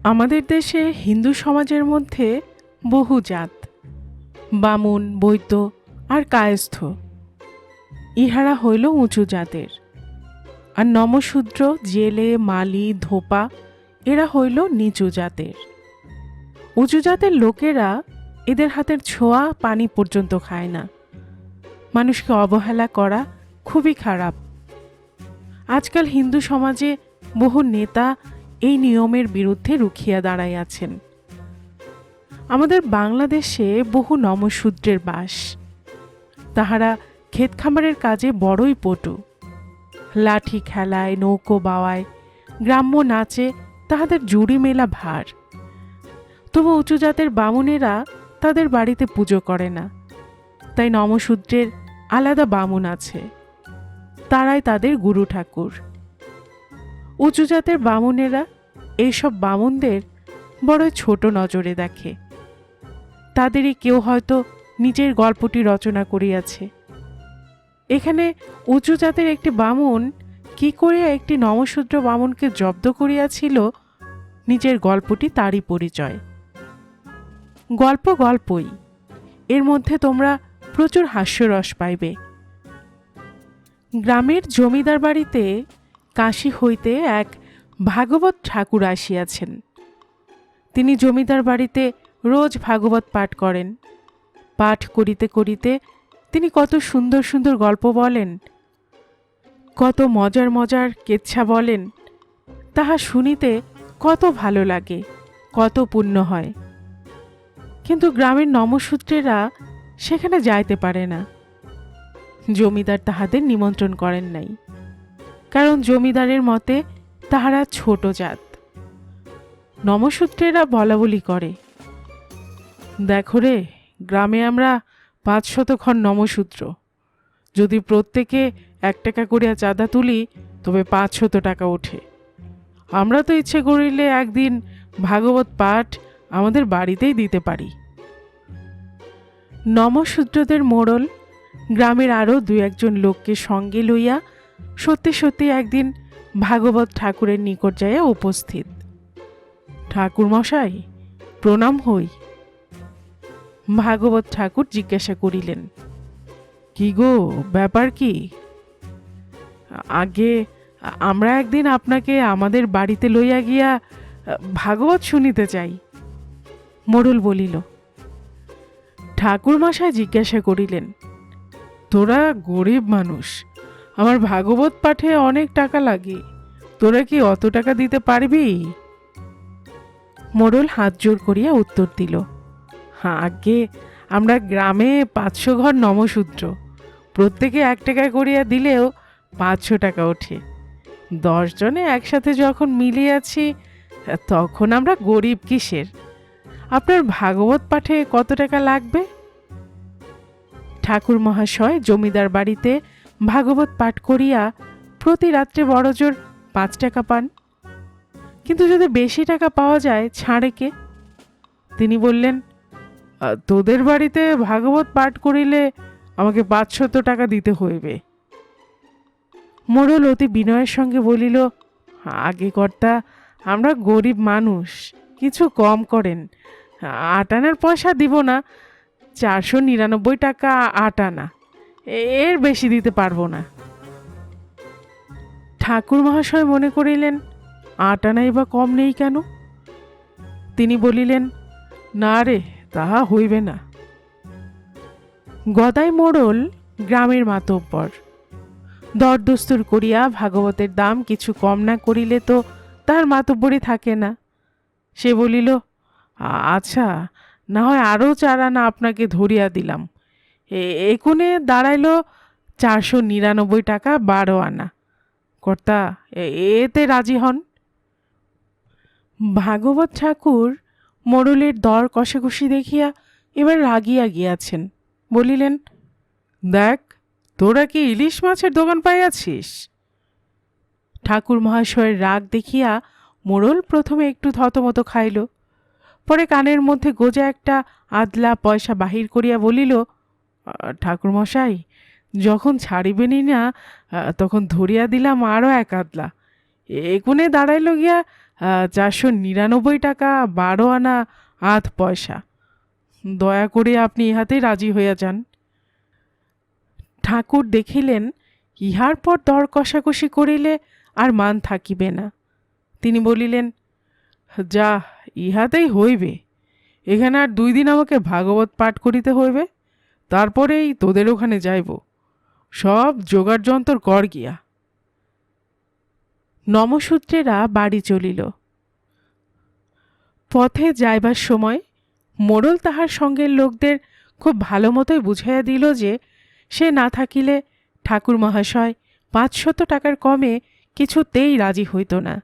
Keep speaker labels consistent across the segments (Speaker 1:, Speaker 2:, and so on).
Speaker 1: আমাদের দেশে হিন্দু সমাজের মধ্যে বহু জাত, বামুন, বৈদ্য আর কায়স্থ, ইহারা হইল উঁচু জাতের। আর নমশূদ্র, জেলে, মালি, ধোপা এরা হইল নিচু জাতের। উঁচু জাতের লোকেরা এদের হাতের ছোঁয়া পানি পর্যন্ত খায় না। মানুষকে অবহেলা করা খুবই খারাপ। আজকাল হিন্দু সমাজে বহু নেতা এই নিয়মের বিরুদ্ধে রুখিয়া দাঁড়াইয়াছেন। আমাদের বাংলাদেশে বহু নমশূদ্রের বাস। তাহারা ক্ষেত খামারের কাজে বড়ই পটু। লাঠি খেলায়, নৌকো বাওয়ায়, গ্রাম্য নাচে তাহাদের জুড়ি মেলা ভার। তবু উঁচু জাতের বামুনেরা তাদের বাড়িতে পুজো করে না, তাই নমশূদ্রের আলাদা বামুন আছে, তারাই তাদের গুরু ঠাকুর। উঁচু জাতের বামুনেরা এইসব বামুনদের বড় ছোট নজরে দেখে। তাদেরই কেউ হয়তো নিজের গল্পটি রচনা করিয়াছে। এখানে উঁচু জাতের একটি বামুন কি করিয়া একটি নমশূদ্র বামুনকে জব্দ করিয়াছিল, নিজের গল্পটি তারই পরিচয়। গল্প গল্পই, এর মধ্যে তোমরা প্রচুর হাস্যরস পাইবে। গ্রামের জমিদার বাড়িতে কাশী হইতে এক ভাগবত ঠাকুর আসিয়াছেন। তিনি জমিদার বাড়িতে রোজ ভাগবত পাঠ করেন। পাঠ করিতে করিতে তিনি কত সুন্দর সুন্দর গল্প বলেন, কত মজার মজার কেচ্ছা বলেন, তাহা শুনিতে কত ভালো লাগে, কত পুণ্য হয়। কিন্তু গ্রামের নমশূদ্রেরা সেখানে যাইতে পারে না। জমিদার তাহাদের নিমন্ত্রণ করেন নাই, কারণ জমিদারের মতে তাহারা ছোট জাত। নমশূদ্রেরা বলাবলি করে, দেখো রে, গ্রামে আমরা 500 ঘর নমশূদ্র, যদি প্রত্যেকে 1 টাকা করিয়া চাঁদা তুলি তবে 500 টাকা ওঠে। আমরা তো ইচ্ছে করিলে একদিন ভাগবত পাঠ আমাদের বাড়িতেই দিতে পারি। নমশূদ্রদের মোড়ল গ্রামের আরও 2-1 লোককে সঙ্গে লইয়া সত্যি সত্যি একদিন ভাগবত ঠাকুরের নিকট যাইয়া উপস্থিত। ঠাকুর মশাই, প্রণাম হই। ভাগবত ঠাকুর জিজ্ঞাসা করিলেন, কি গো, ব্যাপার কি? আগে আমরা একদিন আপনাকে আমাদের বাড়িতে লইয়া গিয়া ভাগবত শুনিতে চাই। মোড়ল বলিল। ঠাকুর মশাই জিজ্ঞাসা করিলেন, তোরা গরিব মানুষ, আমার ভাগবত পাঠে অনেক টাকা লাগে, তোরা কি অত টাকা দিতে পারবি? মোড়ল হাত জোর করিয়া উত্তর দিল, আগে আমরা গ্রামে 500 ঘর নমশূদ্র, প্রত্যেকে 1 টাকা করিয়া দিলেও 500 টাকা ওঠে। 10 জনে একসাথে যখন মিলিয়াছি, তখন আমরা গরিব কিসের? আপনার ভাগবত পাঠে কত টাকা লাগবে? ঠাকুর মহাশয় জমিদার বাড়িতে ভাগবত পাঠ করিয়া প্রতি রাত্রে বড়জোর 5 টাকা পান, কিন্তু যদি বেশি টাকা পাওয়া যায় ছাড়ে কে? তিনি বললেন, তোদের বাড়িতে ভাগবত পাঠ করিলে আমাকে 500 টাকা দিতে হইবে। মোড়ল অতি বিনয়ের সঙ্গে বলিল, আগে কর্তা, আমরা গরিব মানুষ, কিছু কম করেন। 8 আনার পয়সা দিব না, 499 টাকা 8 আনা, এর বেশি দিতে পারবো না। ঠাকুর মহাশয় মনে করিলেন, 8 আনাই বা কম নেই কেন? তিনি বলিলেন, না রে, তাহা হইবে না। গদাই মোড়ল গ্রামের মাতব্বর, দরদস্তুর করিয়া ভাগবতের দাম কিছু কম না করিলে তো তার মাতব্বরই থাকে না। সে বলিল, আচ্ছা, না হয় আরও 4 আনা আপনাকে ধরিয়া দিলাম, একুনে দাঁড়াইল 499 টাকা 12 আনা। কর্তা, এতে রাজি হন? ভাগবত ঠাকুর মোড়লের দর কষাকষি দেখিয়া এবার রাগিয়া গিয়াছেন। বলিলেন, দেখ, তোরা কি ইলিশ মাছের দোকান পাইয়াছিস? ঠাকুর মহাশয়ের রাগ দেখিয়া মোড়ল প্রথমে একটু থতমত খাইল, পরে কানের মধ্যে গোজা একটা আদলা পয়সা বাহির করিয়া বলিল, ঠাকুর মশাই, যখন ছাড়িবেনই না তখন ধরিয়া দিলাম আরও 1 আদলা, একুনে দাঁড়াইল গিয়া 499 টাকা 12 আনা 8 পয়সা। দয়া করে আপনি ইহাতেই রাজি হইয়া যান। ঠাকুর দেখিলেন ইহার পর দর কষাকষি করিলে আর মান থাকিবে না। তিনি বলিলেন, যা, ইহাতেই হইবে। এখানে আর 2 দিন আমাকে ভাগবত পাঠ করিতে হইবে, তারপরেই তোদের ওখানে যাইব। সব জোগাড় যন্তর কর গিয়া। নমশূদ্রেরা বাড়ি চলিল। পথে যাইবার সময় মোড়ল তাহার সঙ্গের লোকদের খুব ভালো মতোই বুঝাইয়া দিল যে সে না থাকিলে ঠাকুর মহাশয় 500 টাকার কমে কিছুতেই রাজি হইত না।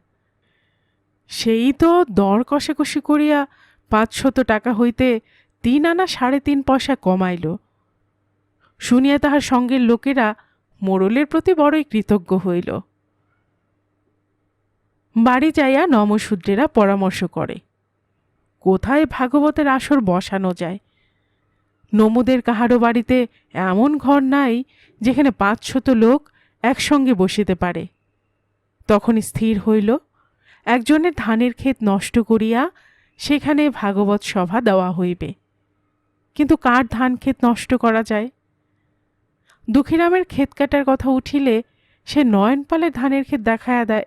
Speaker 1: সেই তো দর কষাকষি করিয়া 500 টাকা হইতে 3 আনা 3.5 পয়সা কমাইল। শুনিয়া তাহার সঙ্গের লোকেরা মোড়লের প্রতি বড়ই কৃতজ্ঞ হইল। বাড়ি যাইয়া নমশূদ্রেরা পরামর্শ করে কোথায় ভাগবতের আসর বসানো যায়। নমুদের কাহারও বাড়িতে এমন ঘর নাই যেখানে 500 লোক একসঙ্গে বসিতে পারে। তখন স্থির হইল একজনের ধানের ক্ষেত নষ্ট করিয়া সেখানে ভাগবত সভা দেওয়া হইবে। কিন্তু কার ধান ক্ষেত নষ্ট করা যায়? দুঃখীরামের ক্ষেত কাটার কথা উঠিলে সে নয়নপালের ধানের ক্ষেত দেখায়া দেয়।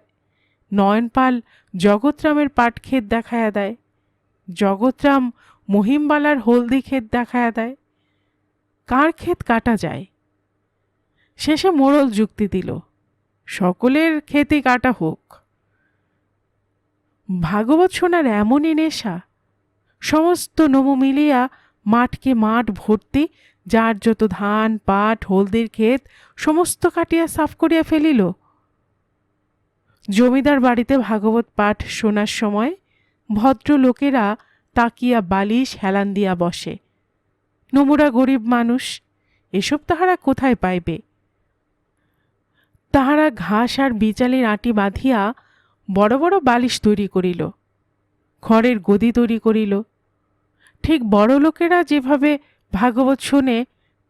Speaker 1: নয়নপাল জগৎরামের পাট ক্ষেত দেখায়া দেয়। জগৎরাম মহিমবালার হলদি ক্ষেত দেখায়া দেয়। কার ক্ষেত কাটা যায়? শেষে মোড়ল যুক্তি দিল, সকলের ক্ষেতই কাটা হোক। ভাগবত শোনার এমনই নেশা, সমস্ত নমু মিলিয়া মাঠকে মাঠ ভর্তি, যার যত ধান পাট হলদির ক্ষেত সমস্ত কাটিয়া সাফ করিয়া ফেলিল। জমিদার বাড়িতে ভাগবত পাঠ শোনার সময় ভদ্রলোকেরা তাকিয়া বালিশ হেলান দিয়া বসে। নমুরা গরিব মানুষ, এসব তাহারা কোথায় পাইবে? তাহারা ঘাস আর বিচালির আঁটি বাঁধিয়া বড় বড় বালিশ তৈরি করিল, খড়ের গদি তৈরি করিল। ঠিক বড় লোকেরা যেভাবে ভাগবত শোনে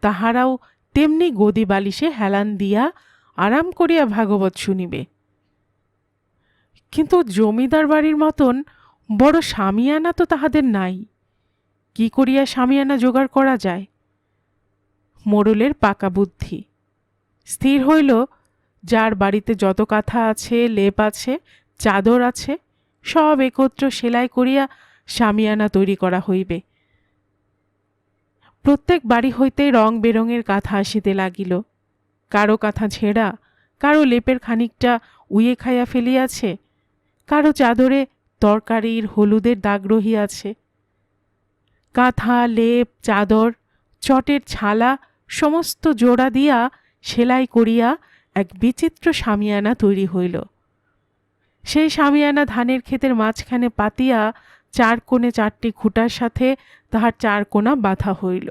Speaker 1: তাহারাও তেমনি গদি বালিশে হেলান দিয়া আরাম করিয়া ভাগবত শুনিবে। কিন্তু জমিদার বাড়ির মতন বড় শামিয়ানা তো তাহাদের নাই। কি করিয়া শামিয়ানা জোগাড় করা যায়? মোড়লের পাকা বুদ্ধি। স্থির হইল যার বাড়িতে যত কাঁথা আছে, লেপ আছে, চাদর আছে, সব একত্র সেলাই করিয়া শামিয়ানা তৈরি করা হইবে। প্রত্যেক বাড়ি হইতে রং বেরঙের কাঁথা আসিতে লাগিল। কারো কাঁথা ছেঁড়া, কারো লেপের খানিকটা উইয়ে খাইয়া ফেলিয়াছে, কারো চাদরে তরকারির হলুদের দাগ রহিয়াছে। কাঁথা, লেপ, চাদর, চটের ছালা সমস্ত জোড়া দিয়া সেলাই করিয়া এক বিচিত্র শামিয়ানা তৈরি হইল। সেই শামিয়ানা ধানের ক্ষেতের মাঝখানে পাতিয়া 4 কোণে 4টি খুঁটার সাথে তাহার 4 কোণা বাঁধা হইল।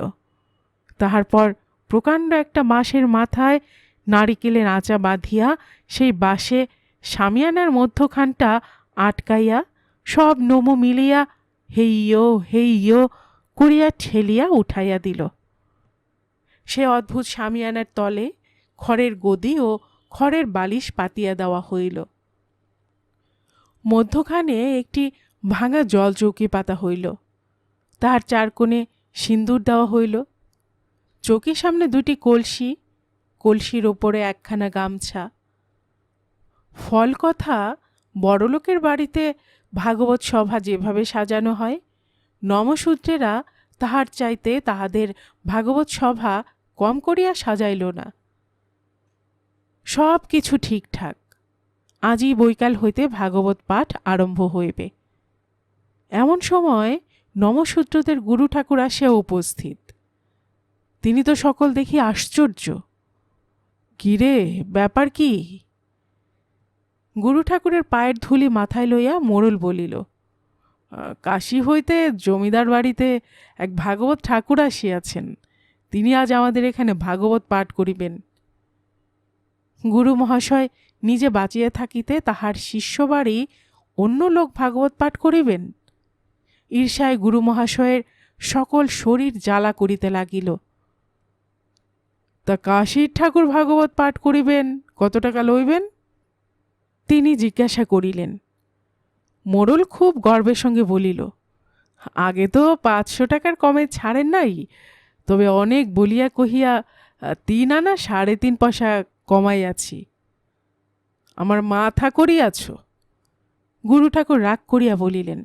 Speaker 1: তাহার পর প্রকাণ্ড একটা বাঁশের মাথায় নারিকেলের আঁচা বাঁধিয়া সেই বাঁশে শামিয়ানার মধ্যখানটা আটকাইয়া সব নমু মিলিয়া হেইয়ো হেইয়ো করিয়া ঠেলিয়া উঠাইয়া দিল। সে অদ্ভুত শামিয়ানার তলে খড়ের গদি ও খড়ের বালিশ পাতিয়া দেওয়া হইল। মধ্যখানে একটি ভাঙা জল চৌকি পাতা হইল। তাহার 4 কোণে সিন্দুর দেওয়া হইল। চৌকির সামনে 2টি কলসি, কলসির ওপরে একখানা গামছা। ফল কথা, বড়লোকের বাড়িতে ভাগবত সভা যেভাবে সাজানো হয়, নমশূদ্রেরা তাহার চাইতে তাহাদের ভাগবত সভা কম করিয়া সাজাইল না। সব কিছু ঠিকঠাক। আজই বৈকাল হইতে ভাগবত পাঠ আরম্ভ হইবে। এমন সময় নমশূদ্রদের গুরু ঠাকুর আসিয়া উপস্থিত। তিনি তো সকল দেখি আশ্চর্য। কিরে, ব্যাপার কি? গুরু ঠাকুরের পায়ের ধুলি মাথায় লইয়া মোড়ল বলিল, কাশী হইতে জমিদার বাড়িতে এক ভাগবত ঠাকুর আসিয়াছেন। তিনি আজ আমাদের এখানে ভাগবত পাঠ করিবেন। গুরু মহাশয় নিজে বাঁচিয়া থাকিতে তাহার শিষ্য বাড়ি অন্য লোক ভাগবত পাঠ করিবেন? ঈর্ষায় গুরু মহাশয়ের সকল শরীর জ্বালা করিতে লাগিল। তা কাশীর ঠাকুর ভাগবত পাঠ করিবেন, কত টাকা লইবেন? তিনি জিজ্ঞাসা করিলেন। মোড়ল খুব গর্বের সঙ্গে বলিল, আগে তো 500 টাকার কমে ছাড়েন নাই, তবে অনেক বলিয়া কহিয়া 3 আনা 3.5 পয়সা কমাইয়াছি। আমার মাথা করিয়াছ? গুরু ঠাকুর রাগ করিয়া বলিলেন,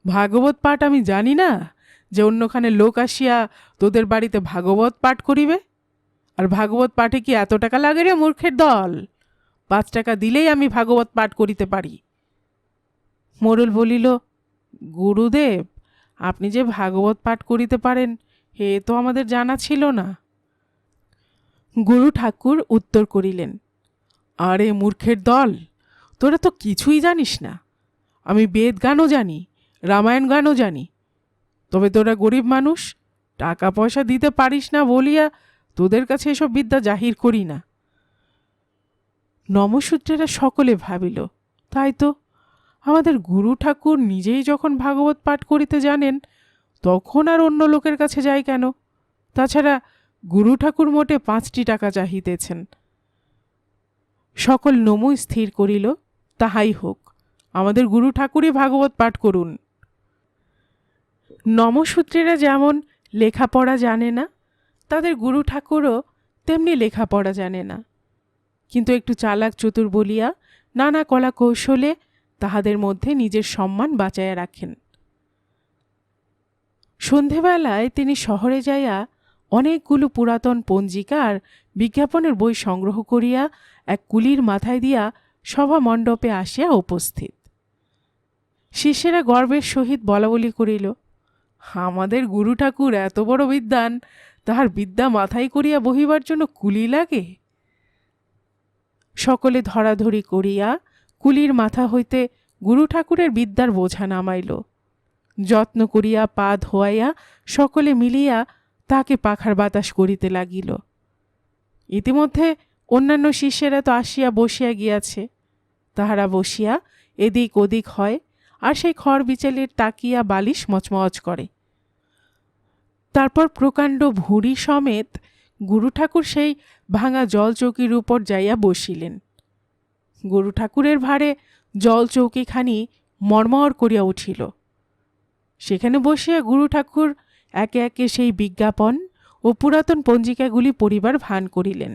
Speaker 1: ভাগবত পাঠ আমি জানি না যে অন্যখানে লোক আসিয়া তোদের বাড়িতে ভাগবত পাঠ করিবে? আর ভাগবত পাঠে কি এত টাকা লাগে রে মূর্খের দল? 5 টাকা দিলেই আমি ভাগবত পাঠ করিতে পারি। মোড়ল বলিল, গুরুদেব, আপনি যে ভাগবত পাঠ করিতে পারেন এ তো আমাদের জানা ছিল না। গুরু ঠাকুর উত্তর করিলেন, আরে মূর্খের দল, তোরা তো কিছুই জানিস না। আমি বেদ গানও জানি, রামায়ণ গানও জানি, তবে তোরা গরিব মানুষ, টাকা পয়সা দিতে পারিস না বলিয়া তোদের কাছে এসব বিদ্যা জাহির করি না। নমশূদ্রেরা সকলে ভাবিল, তাই তো, আমাদের গুরু ঠাকুর নিজেই যখন ভাগবত পাঠ করিতে জানেন তখন আর অন্য লোকের কাছে যায় কেন? তাছাড়া গুরু ঠাকুর মোটে 5টি টাকা চাহিতেছেন। সকল নমু স্থির করিল, তাহাই হোক, আমাদের গুরু ঠাকুরই ভাগবত পাঠ করুন। নমশূদ্রেরা যেমন লেখাপড়া জানে না, তাদের গুরু ঠাকুরও তেমনি লেখাপড়া জানে না, কিন্তু একটু চালাক চতুর বলিয়া নানা কলা কৌশলে তাহাদের মধ্যে নিজের সম্মান বাঁচাইয়া রাখেন। সন্ধেবেলায় তিনি শহরে যাইয়া অনেকগুলো পুরাতন পঞ্জিকা আর বিজ্ঞাপনের বই সংগ্রহ করিয়া এক কুলির মাথায় দিয়া সভা মণ্ডপে আসিয়া উপস্থিত। শিষ্যেরা গর্বের সহিত বলাবলি করিল, আমাদের গুরু ঠাকুর এত বড় বিদ্বান, তাহার বিদ্যা মাথায় করিয়া বহিবার জন্য কুলি লাগে? সকলে ধরাধরি করিয়া কুলির মাথা হইতে গুরু ঠাকুরের বিদ্যার বোঝা নামাইল। যত্ন করিয়া পা ধোয়াইয়া সকলে মিলিয়া তাকে পাখার বাতাস করিতে লাগিল। ইতিমধ্যে অন্যান্য শিষ্যেরা তো আসিয়া বসিয়া গিয়াছে। তাহারা বসিয়া এদিক ওদিক হয় আর সেই খড় বিচালের তাকিয়া বালিশ মচমচ করে। তারপর প্রকাণ্ড ভুঁড়ি সমেত গুরু ঠাকুর সেই ভাঙা জল চৌকির উপর যাইয়া বসিলেন। গুরু ঠাকুরের ভারে জল চৌকিখানি মর্মর করিয়া উঠিল। সেখানে বসিয়া গুরু ঠাকুর একে একে সেই বিজ্ঞাপন ও পুরাতন পঞ্জিকাগুলি পড়িবার ভান করিলেন,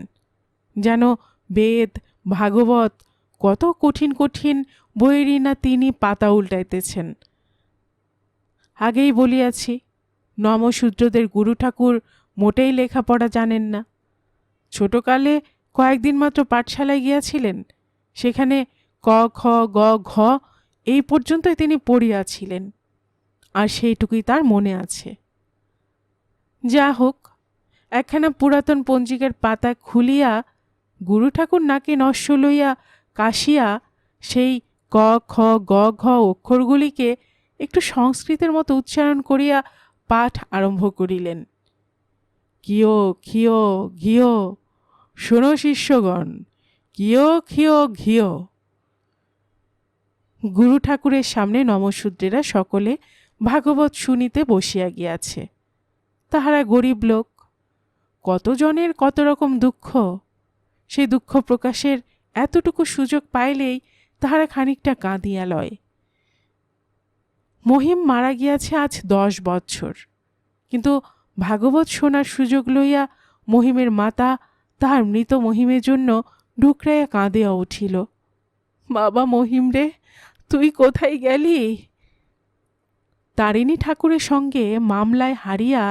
Speaker 1: যেন বেদ ভাগবত কত কঠিন কঠিন বইয়েরই না তিনি পাতা উল্টাইতেছেন। আগেই বলিয়াছি, নমশূদ্রদের গুরু ঠাকুর মোটেই লেখাপড়া জানেন না। ছোটকালে কয়েকদিন মাত্র পাঠশালায় গিয়াছিলেন, সেখানে ক খ গ ঘ এই পর্যন্তই তিনি পড়িয়াছিলেন, আর সেইটুকুই তার মনে আছে। যা হোক, একখানা পুরাতন পঞ্জিকার পাতা খুলিয়া গুরু ঠাকুর নাকে নস্য লইয়া কাশিয়া সেই ক খ গ ঘ অক্ষরগুলিকে একটু সংস্কৃতের মতো উচ্চারণ করিয়া পাঠ আরম্ভ করিলেন। কিয় খিয় ঘিয়, শোনো শিষ্যগণ, কিয় খিয় ঘিয়। গুরু ঠাকুরের সামনে নমশূদ্রেরা সকলে ভাগবত শুনিতে বসিয়া গিয়াছে। তাহারা গরিব লোক, কতজনের কত রকম দুঃখ, সেই দুঃখ প্রকাশের এতটুকু সুযোগ পাইলেই তাহারা খানিকটা কাঁদিয়া লয়। মহিম মারা গিয়াছে আজ 10 বৎসর, কিন্তু ভাগবত শোনার সুযোগ লইয়া মহিমের মাতা তাহার মৃত মহিমের জন্য ডুকরাইয়া কাঁদিয়া উঠিল। বাবা মহিম রে, তুই কোথায় গেলি? তারিণী ঠাকুরের সঙ্গে মামলায় হারিয়া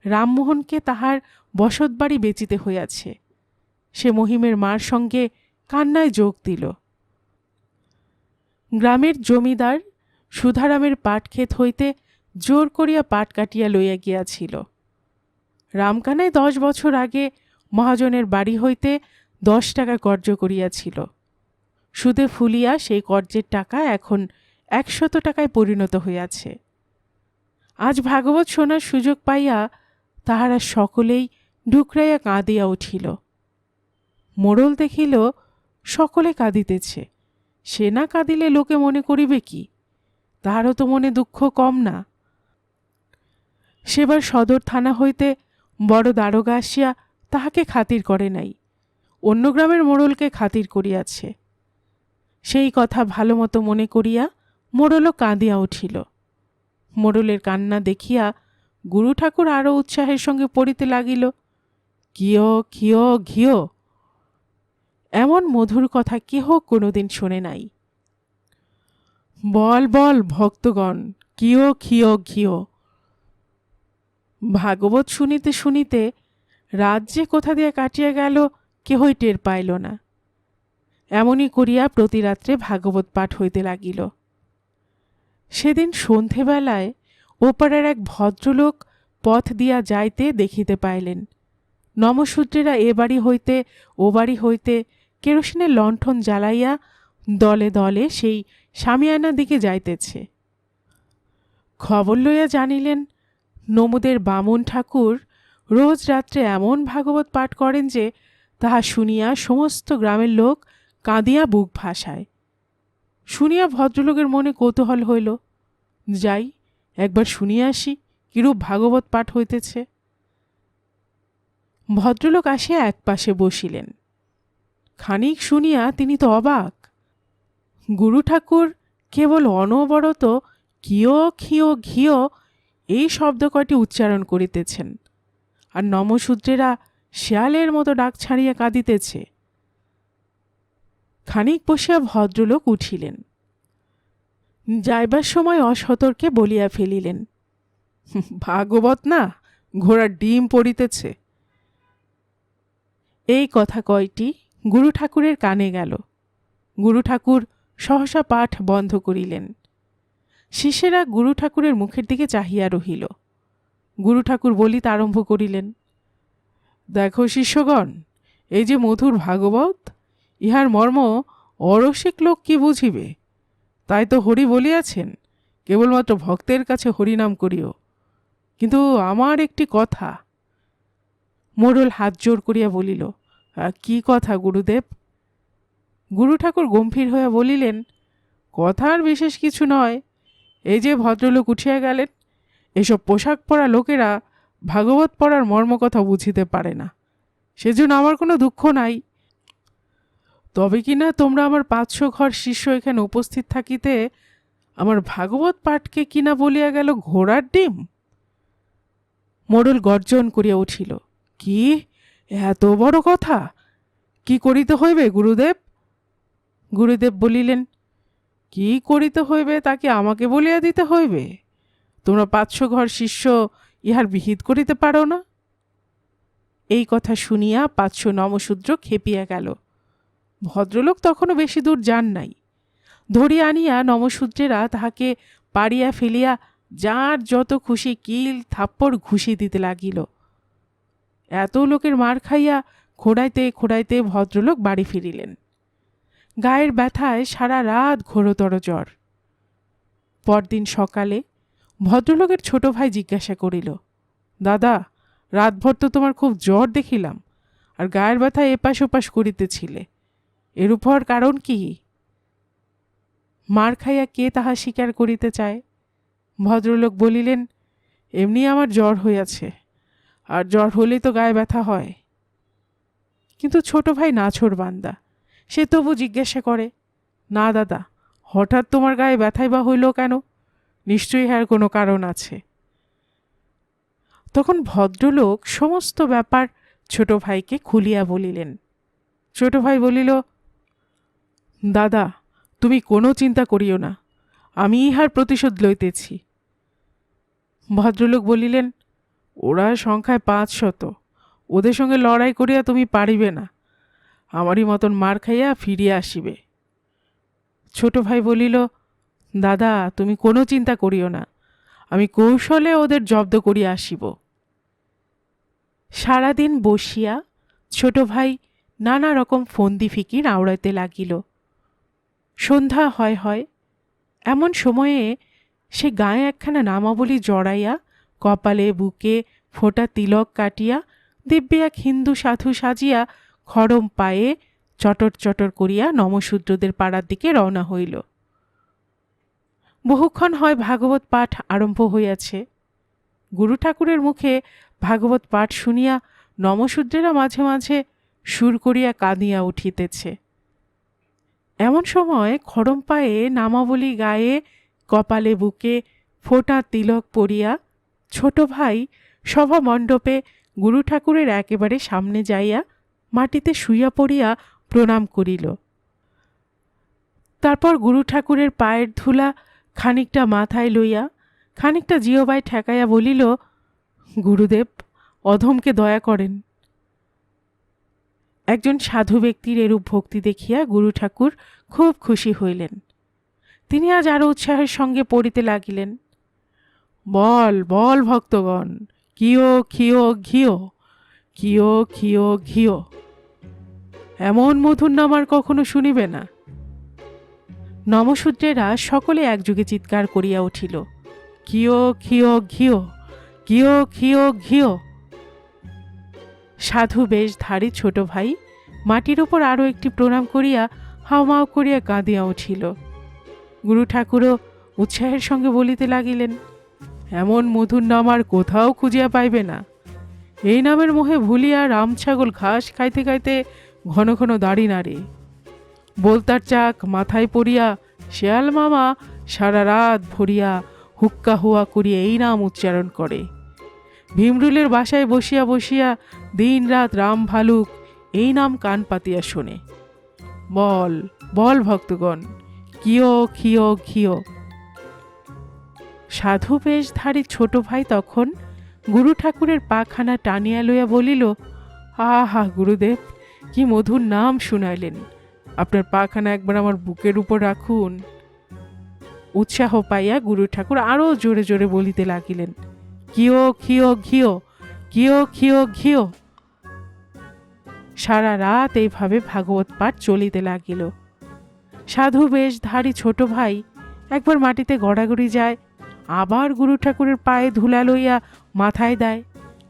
Speaker 1: রামমোহনকে তাহার বসতবাড়ি বেচিতে হইয়াছে। সে মহিমের মার সঙ্গে কান্নায় যোগ দিল। গ্রামের জমিদার সুধারামের পাটক্ষেত হইতে জোর করিয়া পাট কাটিয়া লইয়া গিয়াছিল। রামকানাই 10 বছর আগে মহাজনের বাড়ি হইতে 10 টাকা কর্য করিয়াছিল। সুদে ফুলিয়া সেই কর্যের টাকা এখন 100 টাকায় পরিণত হইয়াছে। আজ ভাগবত শোনার সুযোগ পাইয়া তাহারা সকলেই ডুকরাইয়া কাঁদিয়া উঠিল। মোড়ল দেখিল সকলে কাঁদিতেছে, সে না কাঁদিলে লোকে মনে করিবে কি? তাহারও তো মনে দুঃখ কম না। সেবার সদর থানা হইতে বড় দারোগা আসিয়া তাহাকে খাতির করে নাই, অন্য গ্রামের মোড়লকে খাতির করিয়াছে। সেই কথা ভালো মতো মনে করিয়া মোড়লও কাঁদিয়া উঠিল। মোড়লের কান্না দেখিয়া গুরু ঠাকুর আরও উৎসাহের সঙ্গে পড়িতে লাগিল, কিয় কিয় ঘিও, এমন মধুর কথা কেহ কোনোদিন শোনে নাই। বল বল ভক্তগণ, কিয় খিয় ঘিও। ভাগবত শুনিতে শুনিতে রাত যে কোথা দিয়া কাটিয়া গেল কেহই টের পাইল না। এমনি করিয়া প্রতি রাত্রে ভাগবত পাঠ হইতে লাগিল। সেদিন সন্ধেবেলায় ওপাড়ার এক ভদ্রলোক পথ দিয়া যাইতে দেখিতে পাইলেন নমশূদ্রেরা এ বাড়ি হইতে ও বাড়ি হইতে কেরোসিনের লণ্ঠন জ্বালাইয়া দলে দলে সেই শামিয়ানার দিকে যাইতেছে। খবর লইয়া জানিলেন নমুদের বামুন ঠাকুর রোজ রাত্রে এমন ভাগবত পাঠ করেন যে তাহা শুনিয়া সমস্ত গ্রামের লোক কাঁদিয়া বুক ভাসায়। শুনিয়া ভদ্রলোকের মনে কৌতূহল হইল, যাই একবার শুনিয়া আসি কিরূপ ভাগবত পাঠ হইতেছে। ভদ্রলোক আসিয়া এক পাশে বসিলেন। খানিক শুনিয়া তিনি তো অবাক। গুরু ঠাকুর কেবল অনবরত কিয় খিয় ঘিয় এই শব্দ কয়টি উচ্চারণ করিতেছেন, আর নমশূদ্রেরা শেয়ালের মতো ডাক ছাড়িয়া কাঁদিতেছে। খানিক বসিয়া ভদ্রলোক উঠিলেন। যাইবার সময় অসতর্কে বলিয়া ফেলিলেন, ভাগবত না, ঘোড়ার ডিম পড়িতেছে। এই কথা কয়টি গুরু ঠাকুরের কানে গেল। গুরু ঠাকুর সহসা পাঠ বন্ধ করিলেন। শিষ্যেরা গুরু ঠাকুরের মুখের দিকে চাহিয়া রহিল। গুরু ঠাকুর বলিতে আরম্ভ করিলেন, দেখো শিষ্যগণ, এই যে মধুর ভাগবত, ইহার মর্ম অরসিক লোক কি বুঝিবে? তাই তো হরি বলিয়াছেন, কেবলমাত্র ভক্তের কাছে হরিনাম করিও। কিন্তু আমার একটি কথা। মোড়ল হাত জোর করিয়া বলিল, কি কথা গুরুদেব? গুরু ঠাকুর গম্ভীর হইয়া বলিলেন, কথার বিশেষ কিছু নয়। এই যে ভদ্রলোক উঠিয়া গেলেন, এসব পোশাক পরা লোকেরা ভাগবত পড়ার মর্মকথা বুঝিতে পারে না, সেজন্য আমার কোনো দুঃখ নাই। তবে কিনা তোমরা আমার 500 ঘর শিষ্য এখানে উপস্থিত থাকিতে আমার ভাগবত পাঠকে কিনা বলিয়া গেল ঘোড়ার ডিম। মোড়ল গর্জন করিয়া উঠিল, কি এত বড় কথা? কি করিতে হইবে গুরুদেব? গুরুদেব বলিলেন, কি করিতে হইবে তাকে আমাকে বলিয়া দিতে হইবে? তোমরা 500 ঘর শিষ্য ইহার বিহিত করিতে পারো না? এই কথা শুনিয়া 500 নমশূদ্র খেপিয়া গেল। ভদ্রলোক তখনও বেশি দূর যান নাই। ধরিয়া আনিয়া নমশূদ্রেরা তাহাকে পাড়িয়া ফেলিয়া যার যত খুশি কিল থাপ্পড় ঘুষি দিতে লাগিল। এত লোকের মার খাইয়া খোড়াইতে খোড়াইতে ভদ্রলোক বাড়ি ফিরিলেন। গায়ের ব্যথায় সারা রাত ঘোরতর জ্বর। পরদিন সকালে ভদ্রলোকের ছোট ভাই জিজ্ঞাসা করিল, দাদা, রাতভর তো তোমার খুব জ্বর দেখিলাম, আর গায়ের ব্যথায় এপাশ ওপাশ করিতেছিলে, এর উপর কারণ কি? মার খাইয়া কে তাহা স্বীকার করিতে চায়? ভদ্রলোক বলিলেন, এমনি আমার জ্বর হইয়াছে, আর জ্বর হলেই তো গায়ে ব্যথা হয়। কিন্তু ছোট ভাই নাছোড় বান্দা, সে তবু জিজ্ঞাসা করে, না দাদা, হঠাৎ তোমার গায়ে ব্যথাই বা হইল কেন? নিশ্চয়ই এর কোনো কারণ আছে। তখন ভদ্রলোক সমস্ত ব্যাপার ছোট ভাইকে খুলিয়া বলিলেন। ছোট ভাই বলিল, দাদা, তুমি কোনো চিন্তা করিও না, আমি ইহার প্রতিশোধ লইতেছি। ভদ্রলোক বলিলেন, ওরা সংখ্যায় 500, ওদের সঙ্গে লড়াই করিয়া তুমি পারিবে না, আমারই মতন মার খাইয়া ফিরিয়া আসিবে। ছোট ভাই বলিল, দাদা, তুমি কোনো চিন্তা করিও না, আমি কৌশলে ওদের জব্দ করিয়া আসিব। সারাদিন বসিয়া ছোট ভাই নানা রকম ফন্দি ফিকির আওড়াইতে লাগিল। সন্ধ্যা হয় হয়, এমন সময়ে সে গায়ে একখানা নামাবলী জড়াইয়া কপালে বুকে ফোঁটা তিলক কাটিয়া দিব্যে এক হিন্দু সাধু সাজিয়া খড়ম পায়ে চটর চটর করিয়া নমশূদ্রদের পাড়ার দিকে রওনা হইল। বহুক্ষণ হয় ভাগবত পাঠ আরম্ভ হইয়াছে। গুরু ঠাকুরের মুখে ভাগবত পাঠ শুনিয়া নমশূদ্রেরা মাঝে মাঝে সুর করিয়া কাঁদিয়া উঠিতেছে। এমন সময় খড়ম পায়ে নামাবলী গায়ে কপালে বুকে ফোঁটা তিলক পরিয়া ছোট ভাই সভা মণ্ডপে গুরু ঠাকুরের একেবারে সামনে যাইয়া মাটিতে শুইয়া পড়িয়া প্রণাম করিল। তারপর গুরু ঠাকুরের পায়ের ধুলা খানিকটা মাথায় লইয়া খানিকটা জিওবায় ঠেকাইয়া বলিল, গুরুদেব, অধমকে দয়া করেন। একজন সাধু ব্যক্তির এরূপ ভক্তি দেখিয়া গুরু ঠাকুর খুব খুশি হইলেন। তিনি আজ আরো উৎসাহের সঙ্গে পড়িতে লাগিলেন, বল বল ভক্তগণ, কিও খিও ঘিও, কিও খিও ঘিও। এমন মধুর নাম আর কখনো শুনিবে না। নমশূদ্রেরা সকলে একযোগে চিৎকার করিয়া উঠিল, কিও খিও ঘিও, কিও খিও ঘিও। সাধু বেশধারী ছোট ভাই মাটির উপর আরো একটি প্রণাম করিয়া হাউমাউ করিয়া কাঁদিয়া উঠিল। গুরু ঠাকুরও উৎসাহের সঙ্গে বলিতে লাগিলেন, এমন মধুর নাম আর কোথাও খুঁজিয়া পাইবে না। এই নামের মোহে ভুলিয়া রাম ছাগল ঘাস খাইতে খাইতে ঘন ঘন দাড়ি নাড়ে। বলতার চাক মাথায় পড়িয়া শেয়াল মামা সারা রাত ভরিয়া হুক্কা হুয়া করিয়া এই নাম উচ্চারণ করে। ভীমরুলের বাসায় বসিয়া বসিয়া দিন রাত রাম ভালুক এই নাম কান পাতিয়া শোনে। বল বল ভক্তগণ, কিও খিও ঘিও। সাধু বেশধারী ছোট ভাই তখন গুরু ঠাকুরের পাখানা টানিয়া লইয়া বলিল, আহা গুরুদেব, কি মধুর নাম শুনাইলেন। আপনার পাখানা একবার আমার বুকের উপর রাখুন। উৎসাহ পাইয়া গুরু ঠাকুর আরো জোরে জোরে বলিতে লাগিলেন, কিও খিও ঘিও, কিও খিও ঘিও। সারা রাত এইভাবে ভাগবত পাঠ চলিতে লাগিল। সাধু বেশধারী ছোট ভাই একবার মাটিতে গড়াগড়ি যায়, আবার গুরু ঠাকুরের পায়ে ধুলা লইয়া মাথায় দেয়,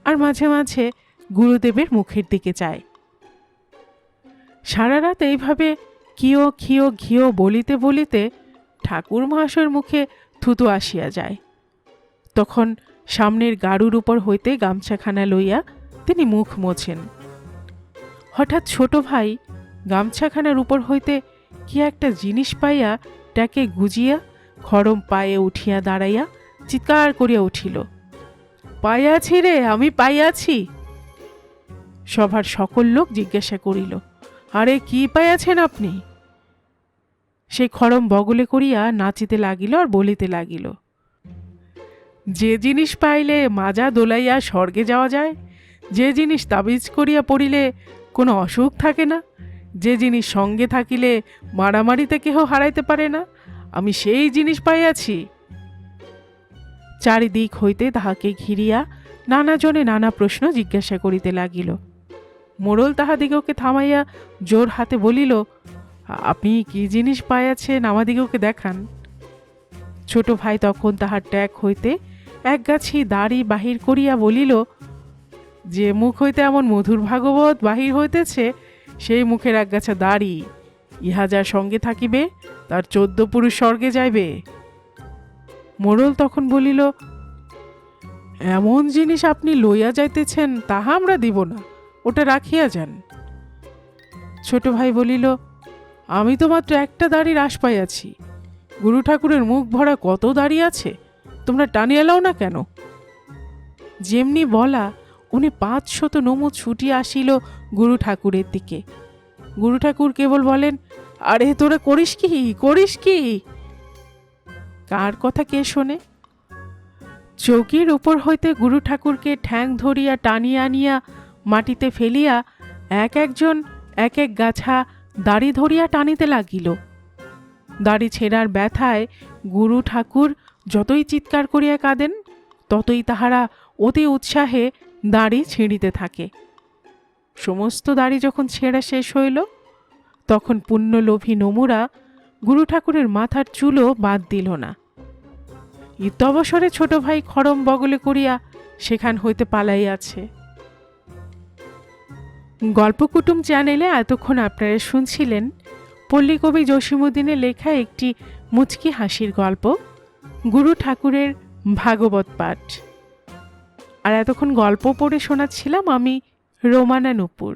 Speaker 1: আর মাঝে মাঝে গুরুদেবের মুখের দিকে চায়। সারা রাত এইভাবে কিও খিও ঘিও বলিতে বলিতে ঠাকুর মহাশয়ের মুখে থুতু আসিয়া যায়। তখন সামনের গাড়ুর উপর হইতে গামছাখানা লইয়া তিনি মুখ মোছেন। হঠাৎ ছোট ভাই গামছাখানার উপর হইতে কি একটা জিনিস পাইয়া ট্যাকে গুজিয়া খড়ম পায়ে উঠিয়া দাঁড়াইয়া চিৎকার করিয়া উঠিল, পাইয়াছি রে, আমি পাইয়াছি। সভার সকল লোক জিজ্ঞাসা করিল, আরে কি পাইয়াছেন আপনি? সেই খড়ম বগলে করিয়া নাচিতে লাগিল আর বলিতে লাগিল, যে জিনিস পাইলে মাজা দোলাইয়া স্বর্গে যাওয়া যায়, যে জিনিস তাবিজ করিয়া পড়িলে কোনো অসুখ থাকে না, যে জিনিস সঙ্গে থাকিলে মারামারিতে কেহ হারাইতে পারে না, আমি সেই জিনিস পাইয়াছি। চারিদিক হইতে তাহাকে ঘিরিয়া নানা জনে নানা প্রশ্ন জিজ্ঞাসা করিতে লাগিল। মোড়ল তাহাদিগকে থামাইয়া জোর হাতে বলিল, আপনি কি জিনিস পাইয়াছেন আমাদিগকে দেখান। ছোট ভাই তখন তাহার ট্যাগ হইতে এক গাছি দাড়ি বাহির করিয়া বলিল, যে মুখ হইতে এমন মধুর ভাগবত বাহির হইতেছে, সেই মুখের একগাছা দাড়ি, ইহা যার সঙ্গে থাকিবে তার 14 পুরুষ স্বর্গে যাইবে। মোড়ল তখন বলিল, এমন জিনিস আপনি লইয়া যাইতেছেন তাহা আমরা দিব না, ওটা রাখিয়া যান। ছোট ভাই বলিল, আমি তো মাত্র একটা দাড়ির আশ পাইয়াছি, গুরু ঠাকুরের মুখ ভরা কত দাড়ি আছে, তোমরা টানিয়া লাও না কেন? যেমনি বলা উনি 500 নমু ছুটিয়া আসিল গুরু ঠাকুরের দিকে। গুরু ঠাকুর কেবল বলেন, আরে তোরা করিস কি, করিস কি? কার কথা কে শোনে? চৌকির উপর হইতে গুরু ঠাকুরকে ঠ্যাং ধরিয়া টানিয়া আনিয়া মাটিতে ফেলিয়া এক একজন এক এক গাছা দাড়ি ধরিয়া টানিতে লাগিল। দাড়ি ছেঁড়ার ব্যথায় গুরু ঠাকুর যতই চিৎকার করিয়া কাঁদেন, ততই তাহারা অতি উৎসাহে দাড়ি ছিঁড়িতে থাকে। সমস্ত দাড়ি যখন ছেঁড়া শেষ হইল, তখন পুণ্যলোভী নমুরা গুরু ঠাকুরের মাথার চুলও বাদ দিল না। ইত্যবসরে ছোট ভাই খড়ম বগলে করিয়া সেখান হইতে পালাইয়াছে। গল্পকুটুম চ্যানেলে এতক্ষণ আপনারা শুনছিলেন পল্লীকবি জসীমউদ্দীনের লেখা একটি মুচকি হাসির গল্প, গুরু ঠাকুরের ভাগবত পাঠ। আর এতক্ষণ গল্প পড়ে শোনাচ্ছিলাম আমি রোমানা নূপুর।